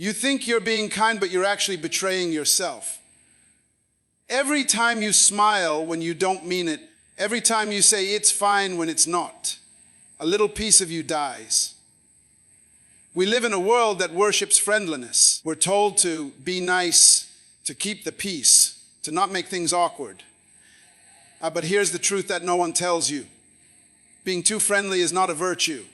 You think you're being kind, but you're actually betraying yourself. Every time you smile when you don't mean it, every time you say it's fine when it's not, a little piece of you dies. We live in a world that worships friendliness. We're told to be nice, to keep the peace, to not make things awkward. But here's the truth that no one tells you. Being too friendly is not a virtue.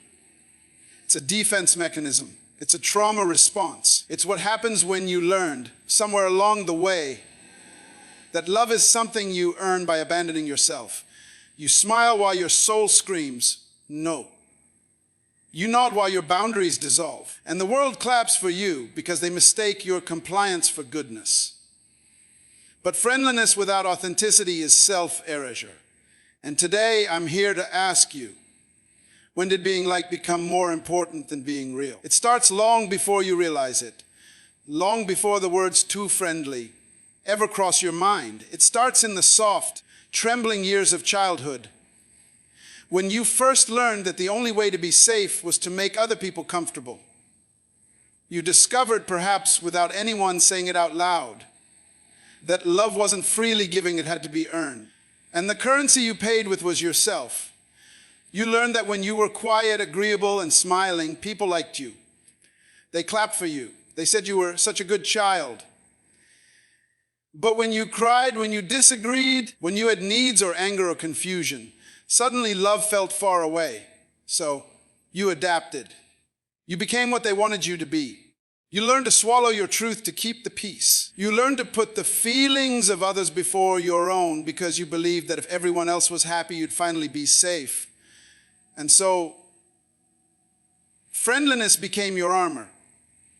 It's a defense mechanism. It's a trauma response. It's what happens when you learned, somewhere along the way, that love is something you earn by abandoning yourself. You smile while your soul screams, no. You nod while your boundaries dissolve. And the world claps for you because they mistake your compliance for goodness. But friendliness without authenticity is self-erasure. And today I'm here to ask you, when did being liked become more important than being real? It starts long before you realize it. Long before the words too friendly ever cross your mind. It starts in the soft, trembling years of childhood, when you first learned that the only way to be safe was to make other people comfortable. You discovered, perhaps without anyone saying it out loud, that love wasn't freely giving, it had to be earned. And the currency you paid with was yourself. You learned that when you were quiet, agreeable, and smiling, people liked you. They clapped for you. They said you were such a good child. But when you cried, when you disagreed, when you had needs or anger or confusion, suddenly love felt far away. So you adapted. You became what they wanted you to be. You learned to swallow your truth to keep the peace. You learned to put the feelings of others before your own because you believed that if everyone else was happy, you'd finally be safe. And so friendliness became your armor.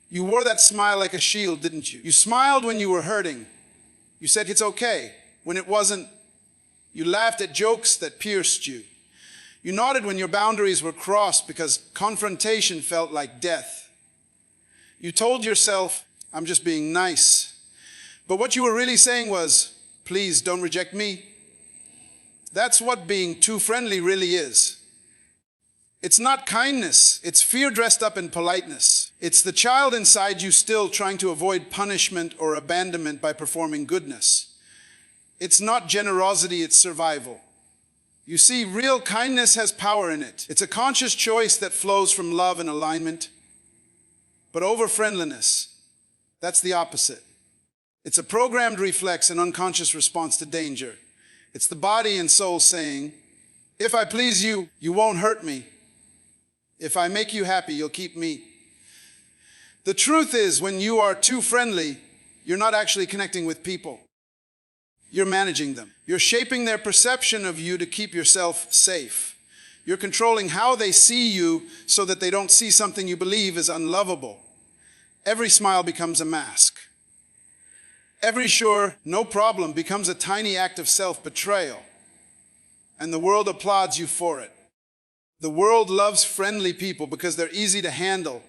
You wore that smile like a shield, didn't you? You smiled when you were hurting. You said it's okay when it wasn't. You laughed at jokes that pierced you. You nodded when your boundaries were crossed because confrontation felt like death. You told yourself, I'm just being nice. But what you were really saying was, please don't reject me. That's what being too friendly really is. It's not kindness, it's fear dressed up in politeness. It's the child inside you still trying to avoid punishment or abandonment by performing goodness. It's not generosity, it's survival. You see, real kindness has power in it. It's a conscious choice that flows from love and alignment. But over friendliness, that's the opposite. It's a programmed reflex and unconscious response to danger. It's the body and soul saying, if I please you, you won't hurt me. If I make you happy, you'll keep me. The truth is, when you are too friendly, you're not actually connecting with people. You're managing them. You're shaping their perception of you to keep yourself safe. You're controlling how they see you so that they don't see something you believe is unlovable. Every smile becomes a mask. Every sure, no problem becomes a tiny act of self-betrayal. And the world applauds you for it. The world loves friendly people because they're easy to handle.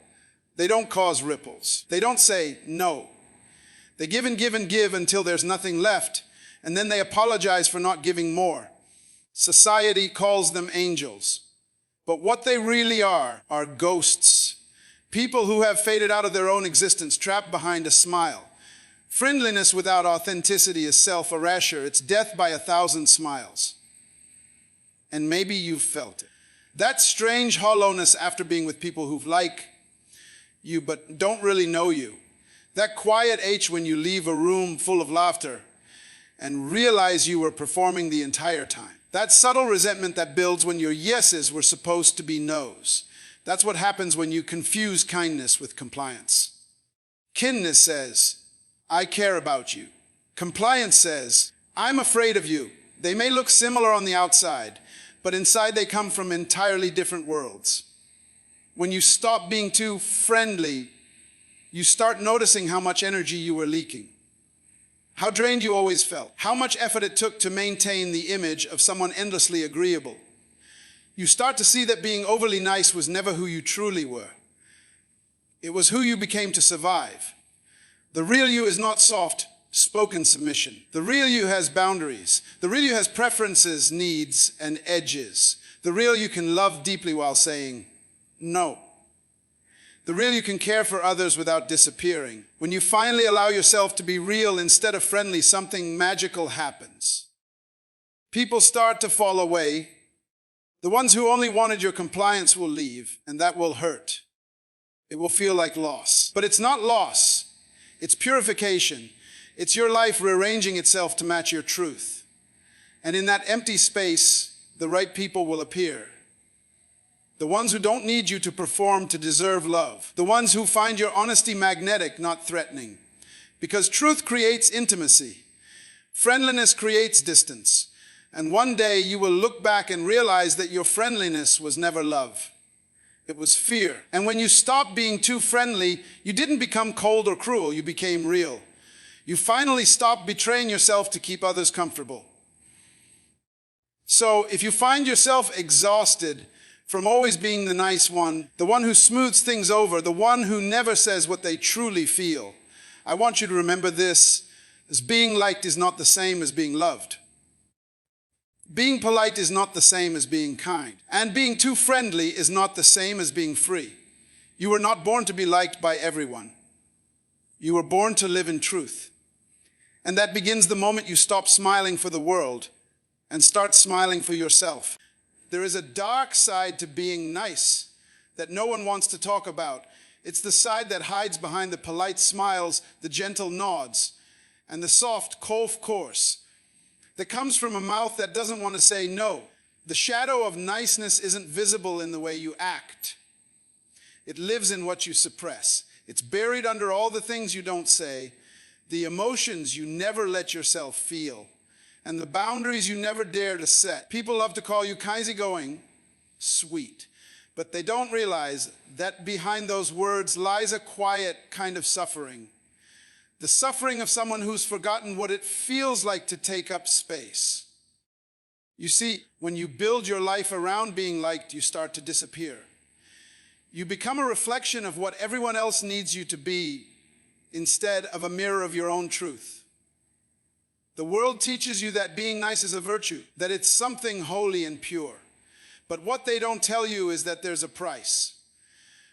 They don't cause ripples. They don't say no. They give and give and give until there's nothing left, and then they apologize for not giving more. Society calls them angels. But what they really are ghosts. People who have faded out of their own existence, trapped behind a smile. Friendliness without authenticity is self-erasure. It's death by 1,000 smiles. And maybe you've felt it. That strange hollowness after being with people who like you but don't really know you. That quiet H when you leave a room full of laughter and realize you were performing the entire time. That subtle resentment that builds when your yeses were supposed to be nos. That's what happens when you confuse kindness with compliance. Kinness says, I care about you. Compliance says, I'm afraid of you. They may look similar on the outside, but inside they come from entirely different worlds. When you stop being too friendly, you start noticing how much energy you were leaking. How drained you always felt. How much effort it took to maintain the image of someone endlessly agreeable. You start to see that being overly nice was never who you truly were. It was who you became to survive. The real you is not soft, spoken submission. The real you has boundaries. The real you has preferences, needs, and edges. The real you can love deeply while saying no. The real you can care for others without disappearing. When you finally allow yourself to be real instead of friendly, something magical happens. People start to fall away. The ones who only wanted your compliance will leave, and that will hurt. It will feel like loss. But it's not loss. It's purification. It's your life rearranging itself to match your truth. And in that empty space, the right people will appear. The ones who don't need you to perform to deserve love. The ones who find your honesty magnetic, not threatening. Because truth creates intimacy. Friendliness creates distance. And one day you will look back and realize that your friendliness was never love. It was fear. And when you stopped being too friendly, you didn't become cold or cruel, you became real. You finally stopped betraying yourself to keep others comfortable. So if you find yourself exhausted from always being the nice one, the one who smooths things over, the one who never says what they truly feel, I want you to remember this, as being liked is not the same as being loved. Being polite is not the same as being kind. And being too friendly is not the same as being free. You were not born to be liked by everyone. You were born to live in truth. And that begins the moment you stop smiling for the world and start smiling for yourself. There is a dark side to being nice that no one wants to talk about. It's the side that hides behind the polite smiles, the gentle nods, and the soft course that comes from a mouth that doesn't want to say no. The shadow of niceness isn't visible in the way you act. It lives in what you suppress. It's buried under all the things you don't say, the emotions you never let yourself feel, and the boundaries you never dare to set. People love to call you easygoing, sweet, but they don't realize that behind those words lies a quiet kind of suffering. The suffering of someone who's forgotten what it feels like to take up space. You see, when you build your life around being liked, you start to disappear. You become a reflection of what everyone else needs you to be instead of a mirror of your own truth. The world teaches you that being nice is a virtue, that it's something holy and pure. But what they don't tell you is that there's a price.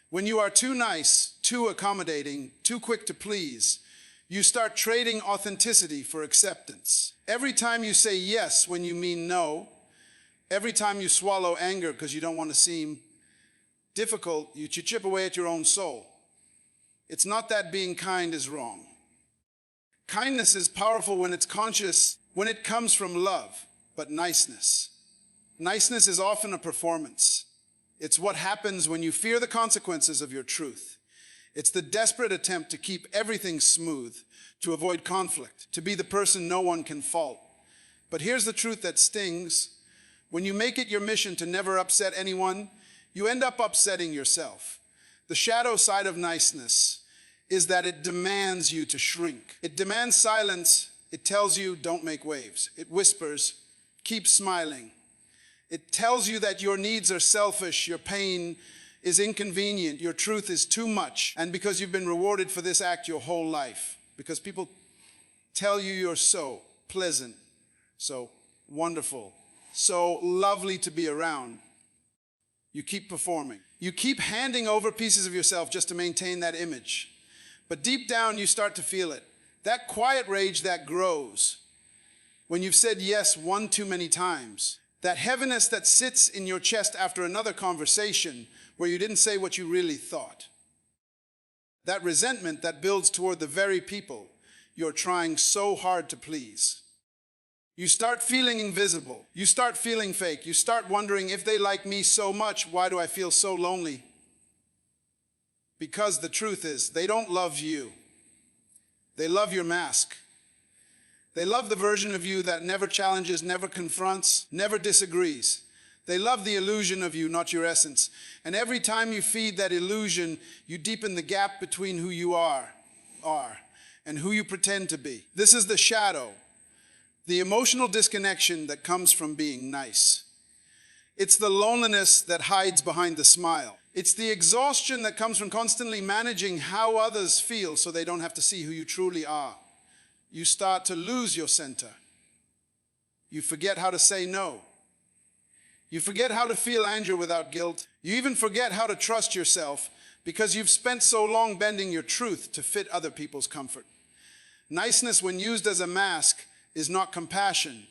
When you are too nice, too accommodating, too quick to please, you start trading authenticity for acceptance. Every time you say yes when you mean no, every time you swallow anger because you don't want to seem difficult, you chip away at your own soul. It's not that being kind is wrong. Kindness is powerful when it's conscious, when it comes from love, but niceness. Niceness is often a performance. It's what happens when you fear the consequences of your truth. It's the desperate attempt to keep everything smooth, to avoid conflict, to be the person no one can fault. But here's the truth that stings. When you make it your mission to never upset anyone, you end up upsetting yourself. The shadow side of niceness is that it demands you to shrink. It demands silence. It tells you, don't make waves. It whispers, keep smiling. It tells you that your needs are selfish, your pain is inconvenient, your truth is too much, and because you've been rewarded for this act your whole life, because people tell you you're so pleasant, so wonderful, so lovely to be around, you keep performing. You keep handing over pieces of yourself just to maintain that image. But deep down, you start to feel it. That quiet rage that grows when you've said yes one too many times. That heaviness that sits in your chest after another conversation where you didn't say what you really thought. That resentment that builds toward the very people you're trying so hard to please. You start feeling invisible. You start feeling fake. You start wondering, if they like me so much, why do I feel so lonely? Because the truth is, they don't love you. They love your mask. They love the version of you that never challenges, never confronts, never disagrees. They love the illusion of you, not your essence. And every time you feed that illusion, you deepen the gap between who you are and who you pretend to be. This is the shadow, the emotional disconnection that comes from being nice. It's the loneliness that hides behind the smile. It's the exhaustion that comes from constantly managing how others feel so they don't have to see who you truly are. You start to lose your center. You forget how to say no. You forget how to feel anger without guilt. You even forget how to trust yourself because you've spent so long bending your truth to fit other people's comfort. Niceness, when used as a mask, is not compassion.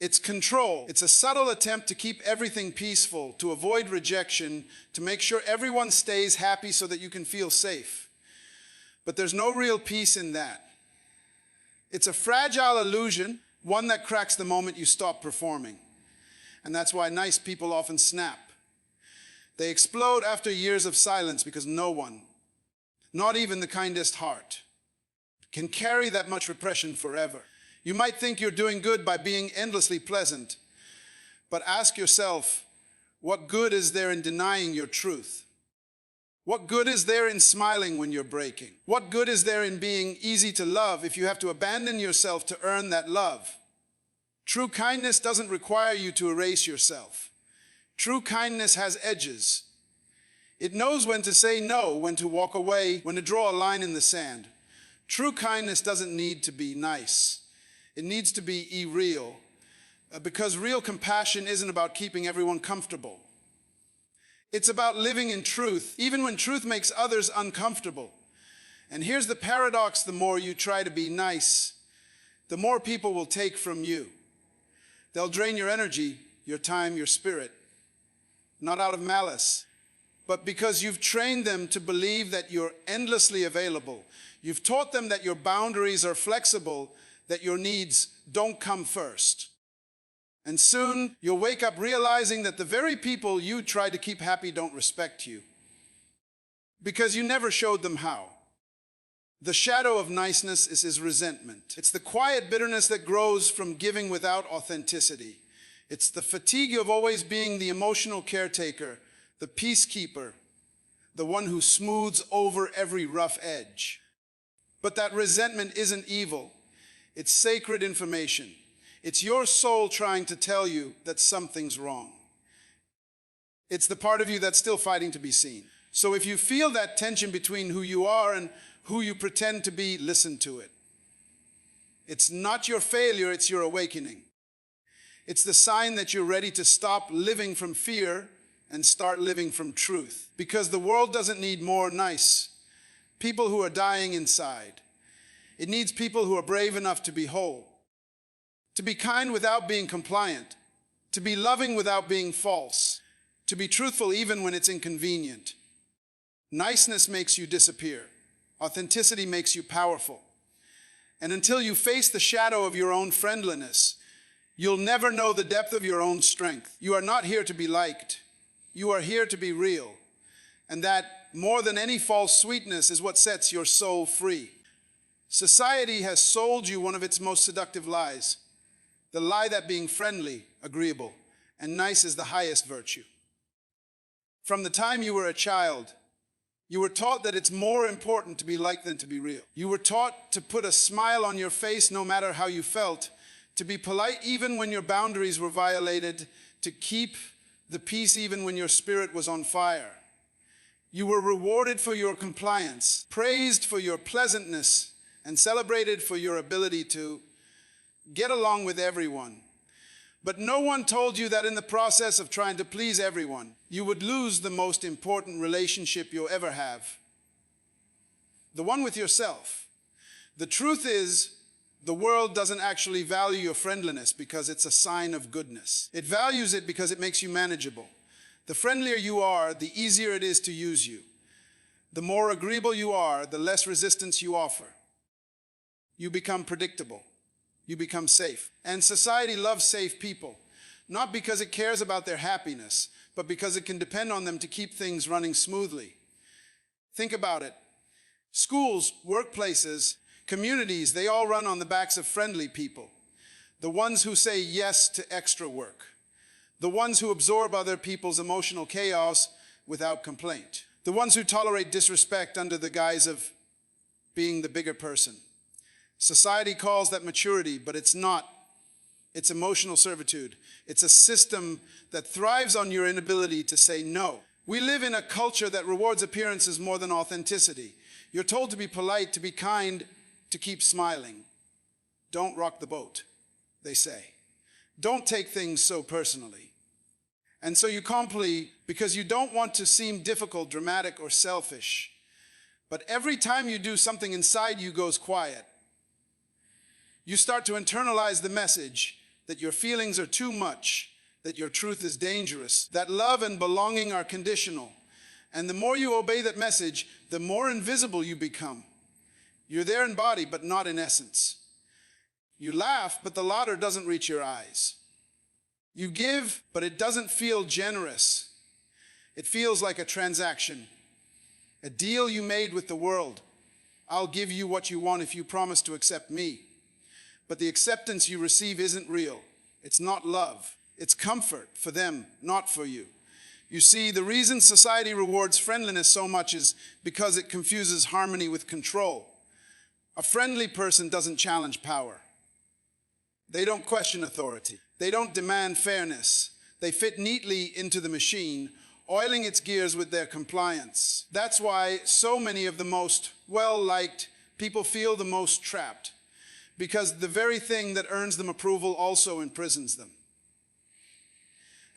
It's control. It's a subtle attempt to keep everything peaceful, to avoid rejection, to make sure everyone stays happy so that you can feel safe. But there's no real peace in that. It's a fragile illusion, one that cracks the moment you stop performing. And that's why nice people often snap. They explode after years of silence because no one, not even the kindest heart, can carry that much repression forever. You might think you're doing good by being endlessly pleasant, but ask yourself, what good is there in denying your truth? What good is there in smiling when you're breaking? What good is there in being easy to love if you have to abandon yourself to earn that love? True kindness doesn't require you to erase yourself. True kindness has edges. It knows when to say no, when to walk away, when to draw a line in the sand. True kindness doesn't need to be nice. It needs to be real, because real compassion isn't about keeping everyone comfortable. It's about living in truth, even when truth makes others uncomfortable. And here's the paradox: the more you try to be nice, the more people will take from you. They'll drain your energy, your time, your spirit, not out of malice, but because you've trained them to believe that you're endlessly available. You've taught them that your boundaries are flexible, that your needs don't come first. And soon you'll wake up realizing that the very people you try to keep happy don't respect you, because you never showed them how. The shadow of niceness is resentment. It's the quiet bitterness that grows from giving without authenticity. It's the fatigue of always being the emotional caretaker, the peacekeeper, the one who smooths over every rough edge. But that resentment isn't evil. It's sacred information. It's your soul trying to tell you that something's wrong. It's the part of you that's still fighting to be seen. So if you feel that tension between who you are and who you pretend to be, listen to it. It's not your failure, it's your awakening. It's the sign that you're ready to stop living from fear and start living from truth. Because the world doesn't need more nice people who are dying inside. It needs people who are brave enough to be whole, to be kind without being compliant, to be loving without being false, to be truthful even when it's inconvenient. Niceness makes you disappear. Authenticity makes you powerful. And until you face the shadow of your own friendliness, you'll never know the depth of your own strength. You are not here to be liked. You are here to be real. And that, more than any false sweetness, is what sets your soul free. Society has sold you one of its most seductive lies. The lie that being friendly, agreeable, and nice is the highest virtue. From the time you were a child, you were taught that it's more important to be liked than to be real. You were taught to put a smile on your face no matter how you felt, to be polite even when your boundaries were violated, to keep the peace even when your spirit was on fire. You were rewarded for your compliance, praised for your pleasantness, and celebrated for your ability to get along with everyone. But no one told you that in the process of trying to please everyone, you would lose the most important relationship you'll ever have, the one with yourself. The truth is, the world doesn't actually value your friendliness because it's a sign of goodness. It values it because it makes you manageable. The friendlier you are, the easier it is to use you. The more agreeable you are, the less resistance you offer. You become predictable. You become safe. And society loves safe people, not because it cares about their happiness, but because it can depend on them to keep things running smoothly. Think about it. Schools, workplaces, communities, they all run on the backs of friendly people. The ones who say yes to extra work. The ones who absorb other people's emotional chaos without complaint. The ones who tolerate disrespect under the guise of being the bigger person. Society calls that maturity, but it's not. It's emotional servitude. It's a system that thrives on your inability to say no. We live in a culture that rewards appearances more than authenticity. You're told to be polite, to be kind, to keep smiling. Don't rock the boat, they say. Don't take things so personally. And so you complete because you don't want to seem difficult, dramatic, or selfish. But every time you do, something inside you goes quiet. You start to internalize the message that your feelings are too much, that your truth is dangerous, that love and belonging are conditional. And the more you obey that message, the more invisible you become. You're there in body, but not in essence. You laugh, but the laughter doesn't reach your eyes. You give, but it doesn't feel generous. It feels like a transaction, a deal you made with the world. I'll give you what you want if you promise to accept me. But the acceptance you receive isn't real. It's not love. It's comfort for them, not for you. You see, the reason society rewards friendliness so much is because it confuses harmony with control. A friendly person doesn't challenge power. They don't question authority. They don't demand fairness. They fit neatly into the machine, oiling its gears with their compliance. That's why so many of the most well-liked people feel the most trapped, because the very thing that earns them approval also imprisons them.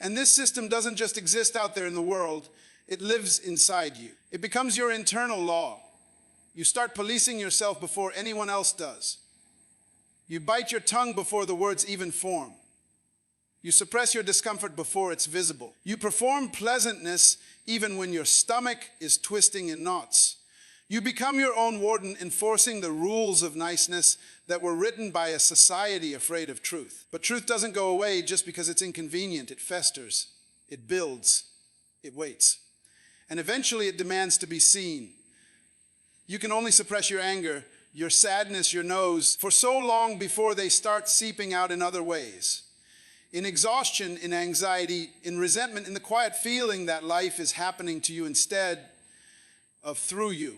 And this system doesn't just exist out there in the world, it lives inside you. It becomes your internal law. You start policing yourself before anyone else does. You bite your tongue before the words even form. You suppress your discomfort before it's visible. You perform pleasantness even when your stomach is twisting in knots. You become your own warden, enforcing the rules of niceness that were written by a society afraid of truth. But truth doesn't go away just because it's inconvenient. It festers, it builds, it waits. And eventually it demands to be seen. You can only suppress your anger, your sadness, your no's for so long before they start seeping out in other ways. In exhaustion, in anxiety, in resentment, in the quiet feeling that life is happening to you instead of through you.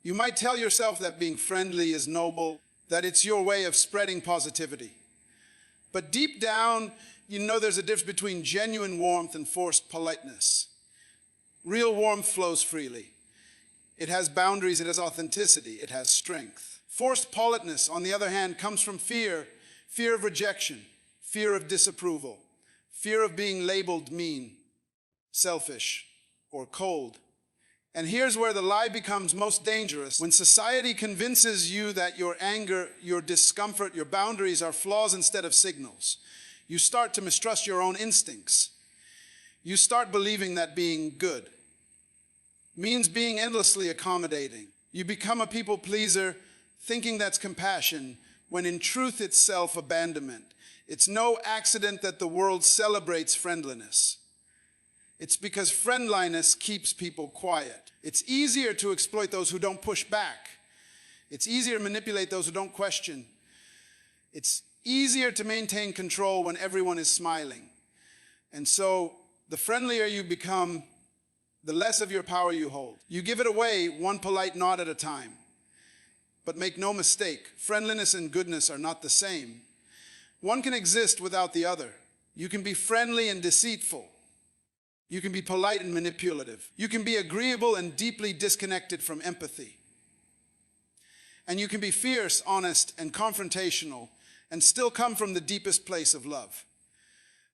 You might tell yourself that being friendly is noble, that it's your way of spreading positivity. But deep down, you know there's a difference between genuine warmth and forced politeness. Real warmth flows freely. It has boundaries, it has authenticity, it has strength. Forced politeness, on the other hand, comes from fear, fear of rejection, fear of disapproval, fear of being labeled mean, selfish, or cold. And here's where the lie becomes most dangerous. When society convinces you that your anger, your discomfort, your boundaries are flaws instead of signals, you start to mistrust your own instincts. You start believing that being good means being endlessly accommodating. You become a people pleaser, thinking that's compassion, when in truth it's self-abandonment. It's no accident that the world celebrates friendliness. It's because friendliness keeps people quiet. It's easier to exploit those who don't push back. It's easier to manipulate those who don't question. It's easier to maintain control when everyone is smiling. And so the friendlier you become, the less of your power you hold. You give it away one polite nod at a time. But make no mistake, friendliness and goodness are not the same. One can exist without the other. You can be friendly and deceitful. You can be polite and manipulative. You can be agreeable and deeply disconnected from empathy. And you can be fierce, honest, and confrontational, and still come from the deepest place of love.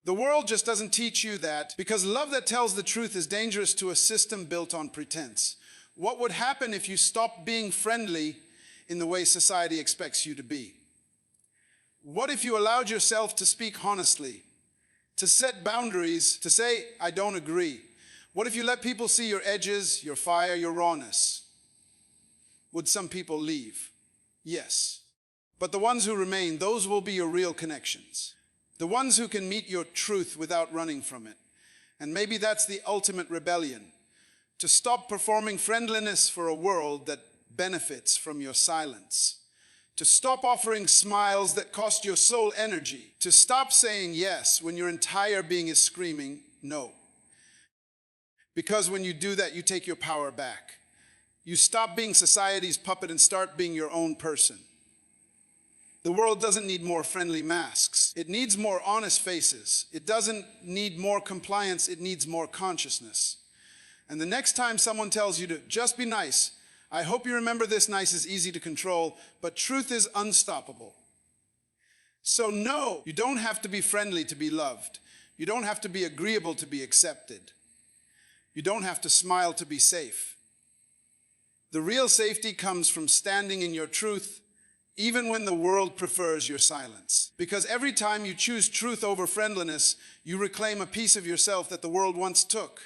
The world just doesn't teach you that, because love that tells the truth is dangerous to a system built on pretense. What would happen if you stopped being friendly in the way society expects you to be? What if you allowed yourself to speak honestly, to set boundaries, to say, I don't agree? What if you let people see your edges, your fire, your rawness? Would some people leave? Yes. But the ones who remain, those will be your real connections. The ones who can meet your truth without running from it. And maybe that's the ultimate rebellion. To stop performing friendliness for a world that benefits from your silence. To stop offering smiles that cost your soul energy. To stop saying yes when your entire being is screaming no. Because when you do that, you take your power back. You stop being society's puppet and start being your own person. The world doesn't need more friendly masks. It needs more honest faces. It doesn't need more compliance. It needs more consciousness. And the next time someone tells you to just be nice, I hope you remember this: nice is easy to control, but truth is unstoppable. So no, you don't have to be friendly to be loved. You don't have to be agreeable to be accepted. You don't have to smile to be safe. The real safety comes from standing in your truth, even when the world prefers your silence. Because every time you choose truth over friendliness, you reclaim a piece of yourself that the world once took.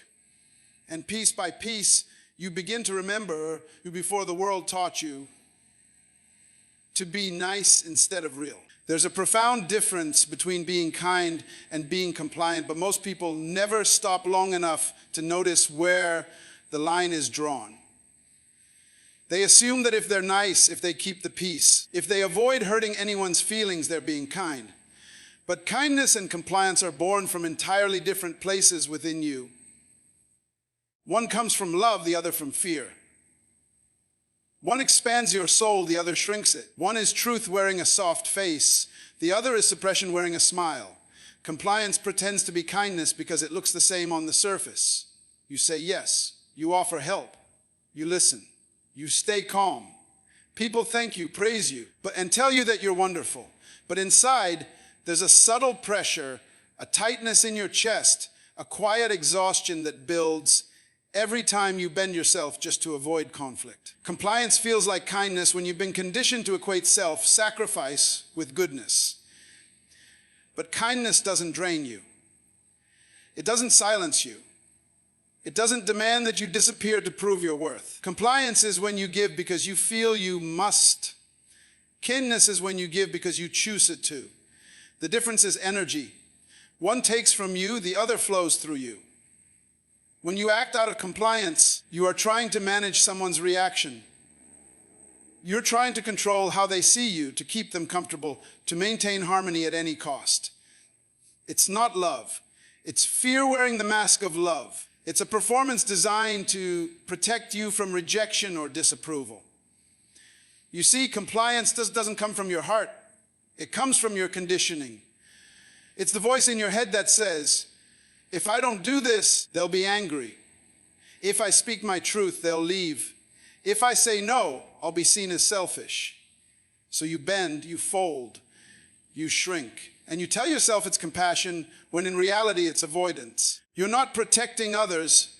And piece by piece, you begin to remember before the world taught you to be nice instead of real. There's a profound difference between being kind and being compliant, but most people never stop long enough to notice where the line is drawn. They assume that if they're nice, if they keep the peace, if they avoid hurting anyone's feelings, they're being kind. But kindness and compliance are born from entirely different places within you. One comes from love, the other from fear. One expands your soul, the other shrinks it. One is truth wearing a soft face, the other is suppression wearing a smile. Compliance pretends to be kindness because it looks the same on the surface. You say yes, you offer help, you listen, you stay calm. People thank you, praise you, and tell you that you're wonderful. But inside, there's a subtle pressure, a tightness in your chest, a quiet exhaustion that builds every time you bend yourself just to avoid conflict. Compliance feels like kindness when you've been conditioned to equate self-sacrifice with goodness. But kindness doesn't drain you. It doesn't silence you. It doesn't demand that you disappear to prove your worth. Compliance is when you give because you feel you must. Kindness is when you give because you choose it to. The difference is energy. One takes from you, the other flows through you. When you act out of compliance, you are trying to manage someone's reaction. You're trying to control how they see you, to keep them comfortable, to maintain harmony at any cost. It's not love. It's fear wearing the mask of love. It's a performance designed to protect you from rejection or disapproval. You see, compliance doesn't come from your heart. It comes from your conditioning. It's the voice in your head that says, if I don't do this, they'll be angry. If I speak my truth, they'll leave. If I say no, I'll be seen as selfish. So you bend, you fold, you shrink. And you tell yourself it's compassion when in reality it's avoidance. You're not protecting others.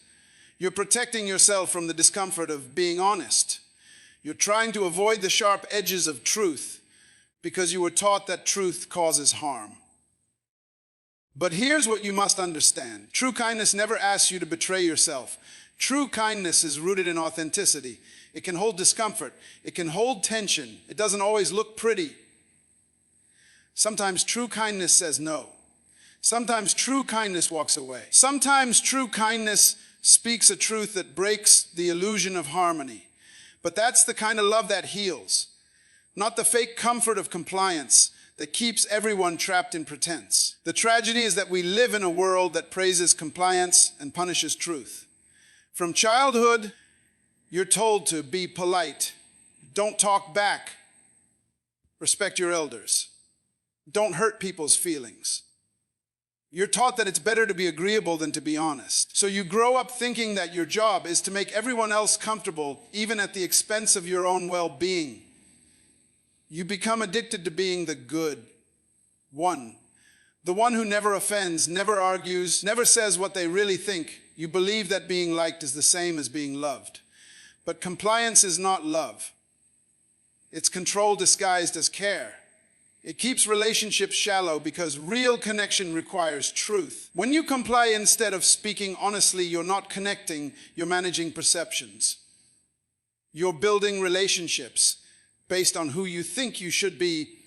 You're protecting yourself from the discomfort of being honest. You're trying to avoid the sharp edges of truth because you were taught that truth causes harm. But here's what you must understand. True kindness never asks you to betray yourself. True kindness is rooted in authenticity. It can hold discomfort. It can hold tension. It doesn't always look pretty. Sometimes true kindness says no. Sometimes true kindness walks away. Sometimes true kindness speaks a truth that breaks the illusion of harmony. But that's the kind of love that heals, not the fake comfort of compliance that keeps everyone trapped in pretense. The tragedy is that we live in a world that praises compliance and punishes truth. From childhood, you're told to be polite, don't talk back, respect your elders, don't hurt people's feelings. You're taught that it's better to be agreeable than to be honest. So you grow up thinking that your job is to make everyone else comfortable, even at the expense of your own well-being. You become addicted to being the good one. The one who never offends, never argues, never says what they really think. You believe that being liked is the same as being loved. But compliance is not love. It's control disguised as care. It keeps relationships shallow because real connection requires truth. When you comply instead of speaking honestly, you're not connecting, you're managing perceptions. You're building relationships based on who you think you should be,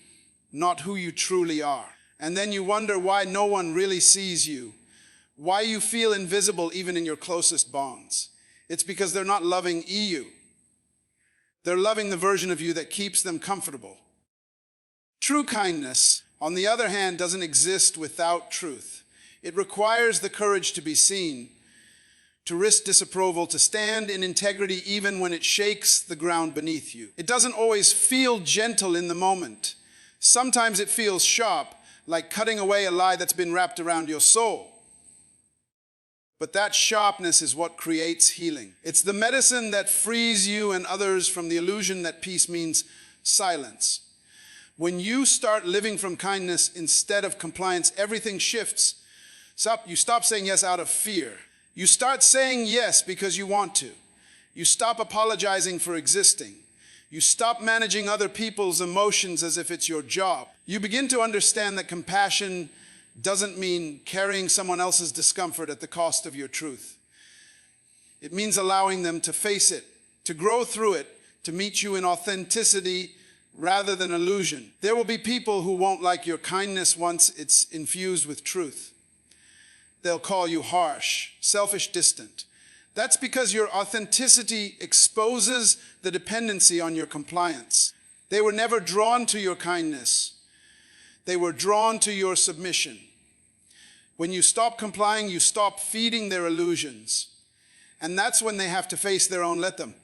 not who you truly are. And then you wonder why no one really sees you, why you feel invisible even in your closest bonds. It's because they're not loving you. They're loving the version of you that keeps them comfortable. True kindness, on the other hand, doesn't exist without truth. It requires the courage to be seen, to risk disapproval, to stand in integrity even when it shakes the ground beneath you. It doesn't always feel gentle in the moment. Sometimes it feels sharp, like cutting away a lie that's been wrapped around your soul. But that sharpness is what creates healing. It's the medicine that frees you and others from the illusion that peace means silence. When you start living from kindness instead of compliance, everything shifts. You stop saying yes out of fear. You start saying yes because you want to. You stop apologizing for existing. You stop managing other people's emotions as if it's your job. You begin to understand that compassion doesn't mean carrying someone else's discomfort at the cost of your truth. It means allowing them to face it, to grow through it, to meet you in authenticity rather than illusion. There will be people who won't like your kindness once it's infused with truth. They'll call you harsh, selfish, distant. That's because your authenticity exposes the dependency on your compliance. They were never drawn to your kindness. They were drawn to your submission. When you stop complying, you stop feeding their illusions. And that's when they have to face their own let them.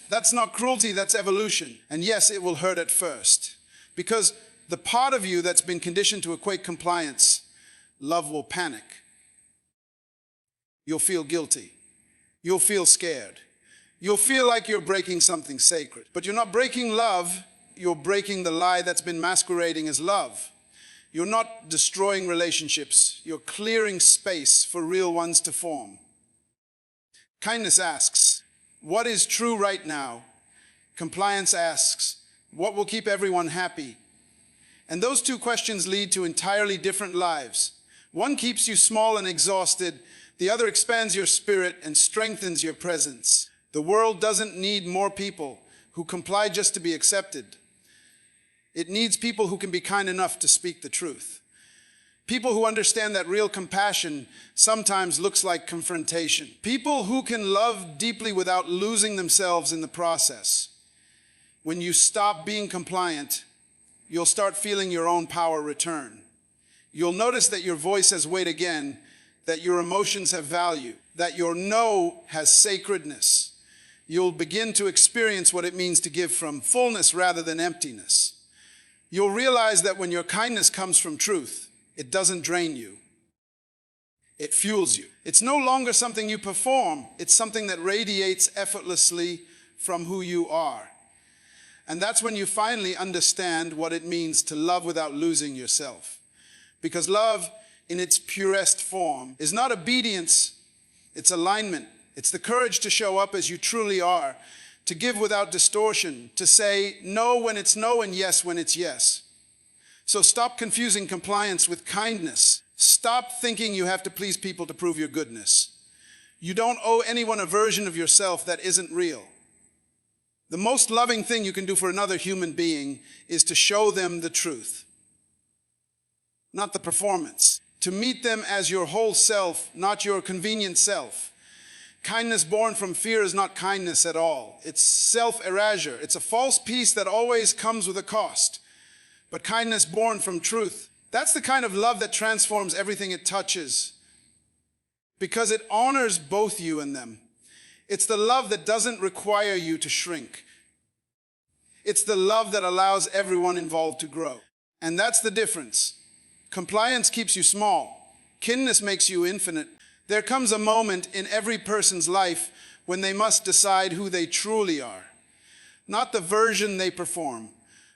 That's not cruelty, that's evolution. And yes, it will hurt at first. Because the part of you that's been conditioned to equate compliance, love will panic. You'll feel guilty. You'll feel scared. You'll feel like you're breaking something sacred. But you're not breaking love, you're breaking the lie that's been masquerading as love. You're not destroying relationships, you're clearing space for real ones to form. Kindness asks, what is true right now? Compliance asks, what will keep everyone happy? And those two questions lead to entirely different lives. One keeps you small and exhausted, the other expands your spirit and strengthens your presence. The world doesn't need more people who comply just to be accepted. It needs people who can be kind enough to speak the truth. People who understand that real compassion sometimes looks like confrontation. People who can love deeply without losing themselves in the process. When you stop being compliant, you'll start feeling your own power return. You'll notice that your voice has weight again, that your emotions have value, that your no has sacredness. You'll begin to experience what it means to give from fullness rather than emptiness. You'll realize that when your kindness comes from truth, it doesn't drain you. It fuels you. It's no longer something you perform. It's something that radiates effortlessly from who you are. And that's when you finally understand what it means to love without losing yourself. Because love, in its purest form, is not obedience, it's alignment. It's the courage to show up as you truly are, to give without distortion, to say no when it's no and yes when it's yes. So stop confusing compliance with kindness. Stop thinking you have to please people to prove your goodness. You don't owe anyone a version of yourself that isn't real. The most loving thing you can do for another human being is to show them the truth, not the performance. To meet them as your whole self, not your convenient self. Kindness born from fear is not kindness at all. It's self-erasure. It's a false peace that always comes with a cost. But kindness born from truth, that's the kind of love that transforms everything it touches. Because it honors both you and them. It's the love that doesn't require you to shrink. It's the love that allows everyone involved to grow. And that's the difference. Compliance keeps you small. Kindness makes you infinite. There comes a moment in every person's life when they must decide who they truly are. Not the version they perform.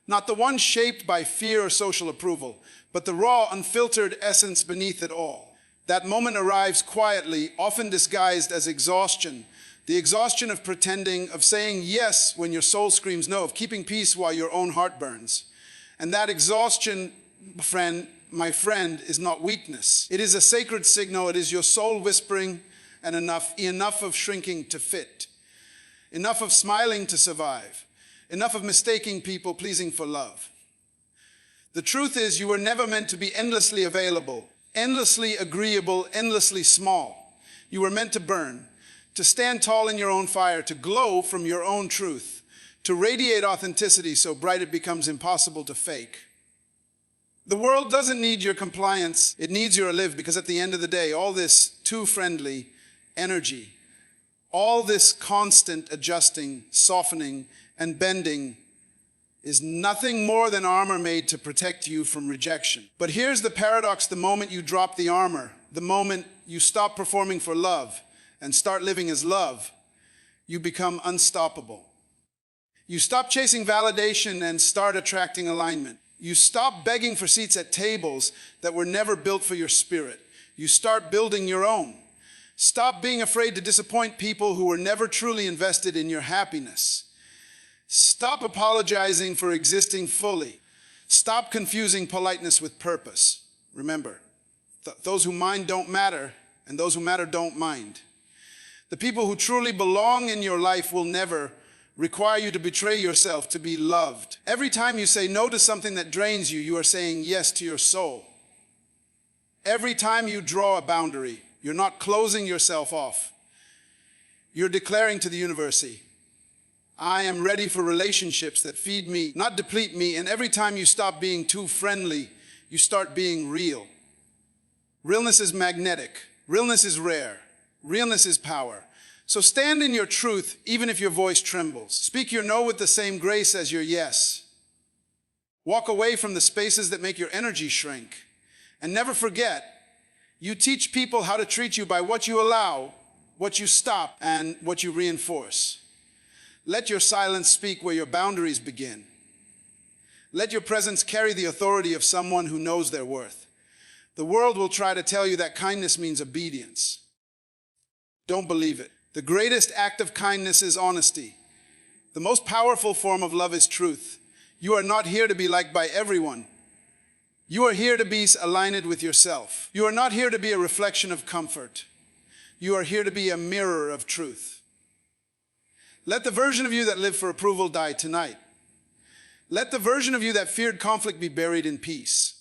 Not the one shaped by fear or social approval, but the raw, unfiltered essence beneath it all. That moment arrives quietly, often disguised as exhaustion. The exhaustion of pretending, of saying yes when your soul screams no, of keeping peace while your own heart burns. And that exhaustion, my friend, is not weakness. It is a sacred signal. It is your soul whispering, and enough of shrinking to fit. Enough of smiling to survive. Enough of mistaking people pleasing for love. The truth is, you were never meant to be endlessly available, endlessly agreeable, endlessly small. You were meant to burn, to stand tall in your own fire, to glow from your own truth, to radiate authenticity so bright it becomes impossible to fake. The world doesn't need your compliance, it needs your live, because at the end of the day, all this too friendly energy, all this constant adjusting, softening, and bending is nothing more than armor made to protect you from rejection. But here's the paradox: the moment you drop the armor, the moment you stop performing for love and start living as love, you become unstoppable. You stop chasing validation and start attracting alignment. You stop begging for seats at tables that were never built for your spirit. you start building your own. Stop being afraid to disappoint people who were never truly invested in your happiness. Stop apologizing for existing fully. Stop confusing politeness with purpose. Remember, those who mind don't matter, and those who matter don't mind. The people who truly belong in your life will never require you to betray yourself to be loved. Every time you say no to something that drains you, you are saying yes to your soul. Every time you draw a boundary, you're not closing yourself off. You're declaring to the universe, I am ready for relationships that feed me, not deplete me. And every time you stop being too friendly, you start being real. Realness is magnetic. Realness is rare. Realness is power. So stand in your truth, even if your voice trembles. Speak your no with the same grace as your yes. Walk away from the spaces that make your energy shrink. And never forget, you teach people how to treat you by what you allow, what you stop, and what you reinforce. Let your silence speak where your boundaries begin. Let your presence carry the authority of someone who knows their worth. The world will try to tell you that kindness means obedience. Don't believe it. The greatest act of kindness is honesty. The most powerful form of love is truth. You are not here to be liked by everyone. You are here to be aligned with yourself. You are not here to be a reflection of comfort. You are here to be a mirror of truth. Let the version of you that lived for approval die tonight. Let the version of you that feared conflict be buried in peace.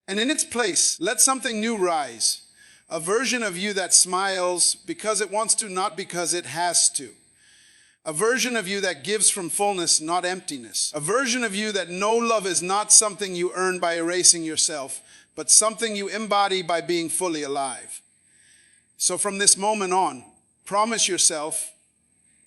And in its place, let something new rise. A version of you that smiles because it wants to, not because it has to. A version of you that gives from fullness, not emptiness. A version of you that know love is not something you earn by erasing yourself, but something you embody by being fully alive. So from this moment on, promise yourself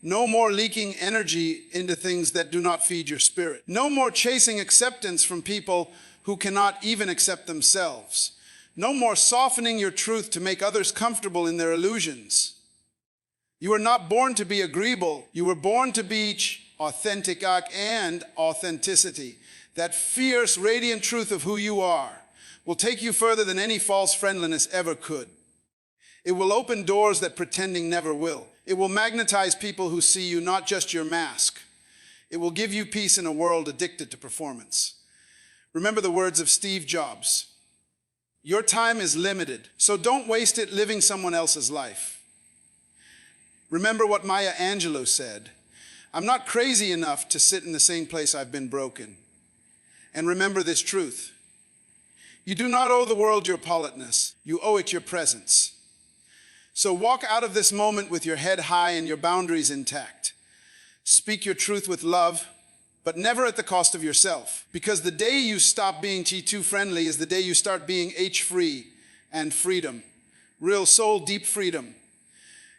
no more leaking energy into things that do not feed your spirit. No more chasing acceptance from people who cannot even accept themselves. No more softening your truth to make others comfortable in their illusions. You were not born to be agreeable. You were born to be authentic and authenticity. That fierce, radiant truth of who you are will take you further than any false friendliness ever could. It will open doors that pretending never will. It will magnetize people who see you, not just your mask. It will give you peace in a world addicted to performance. Remember the words of Steve Jobs. Your time is limited, so don't waste it living someone else's life. Remember what Maya Angelou said. I'm not crazy enough to sit in the same place I've been broken. And remember this truth. You do not owe the world your politeness. You owe it your presence. So walk out of this moment with your head high and your boundaries intact. Speak your truth with love, but never at the cost of yourself. Because the day you stop being too friendly is the day you start being free and freedom. Real soul, deep freedom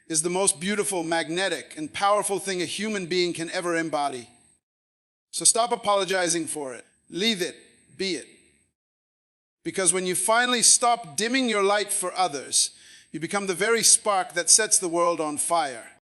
is the most beautiful, magnetic, and powerful thing a human being can ever embody. So stop apologizing for it. Leave it. Be it. Because when you finally stop dimming your light for others, you become the very spark that sets the world on fire.